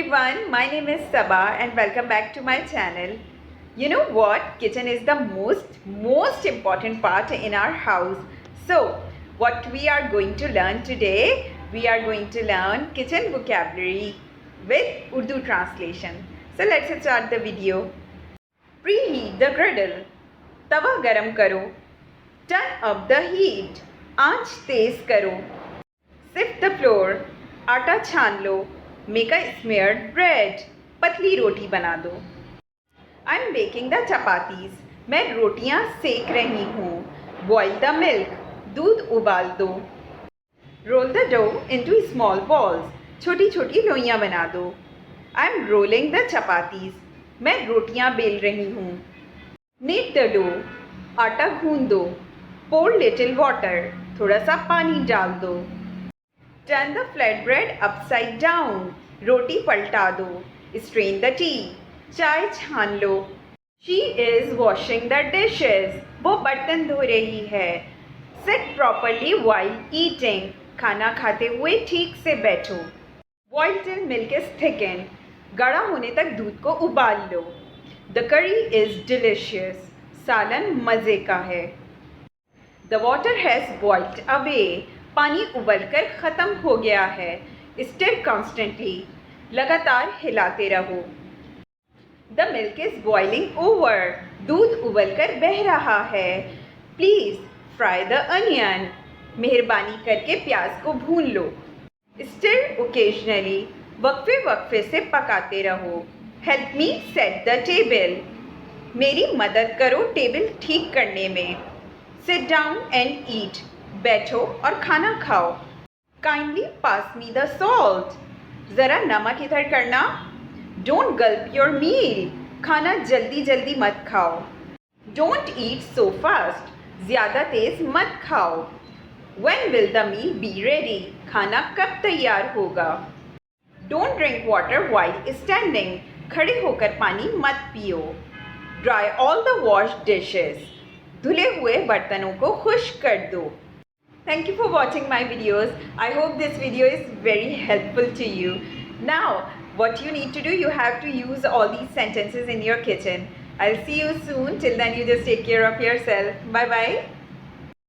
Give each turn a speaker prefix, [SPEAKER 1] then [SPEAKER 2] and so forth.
[SPEAKER 1] everyone, my name is Sabah and welcome back to my channel. You know what? Kitchen is the most important part in our house. So, what we are going to learn today? We are going to learn kitchen vocabulary with Urdu translation. So, let's start the video. Preheat the griddle. तवा गरम करो. Turn up the heat. आंच तेज करो. Sift the flour. आटा छान लो. Make a smeared bread. पतली रोटी बना दो. I am baking the chapattis. मैं रोटियां सेक रही हूँ. Boil the milk. दूध उबाल दो. Roll the dough into small balls. छोटी छोटी लोइयां बना दो. I am rolling the chapattis. मैं रोटियां बेल रही हूँ. Knead the dough. आटा गूंद दो. Pour little water. थोड़ा सा पानी डाल दो. Turn the flatbread upside down. रोटी पलटा दो. Strain the tea. चाय छान लो. She is washing the dishes. वो बर्तन धो रही है. Sit properly while eating. खाना खाते हुए ठीक से बैठो. Boil till milk is thickened. गाढ़ा होने तक दूध को उबाल लो. The curry is delicious. सालन मज़े का है. The water has boiled away. पानी उबलकर ख़त्म हो गया है. Stir constantly. लगातार हिलाते रहो. The milk is boiling over. दूध उबलकर बह रहा है. Please fry the onion. मेहरबानी करके प्याज को भून लो. Stir occasionally. वक्फे वक्फे से पकाते रहो. Help me set the table. मेरी मदद करो टेबल ठीक करने में. Sit down and eat. बैठो और खाना खाओ. Kindly pass me the salt. ज़रा नमक इधर करना. Don't gulp your meal. खाना जल्दी जल्दी मत खाओ. Don't eat so fast. ज़्यादा तेज़ मत खाओ. When will the meal be ready? खाना कब तैयार होगा? Don't drink water while standing. खड़े होकर पानी मत पियो. Dry all the washed dishes. धुले हुए बर्तनों को खुश्क कर दो. Thank you for watching my videos. I hope this video is very helpful to you. Now, what you need to do, you have to use all these sentences in your kitchen. I'll see you soon. Till then, you just take care of yourself. Bye-bye.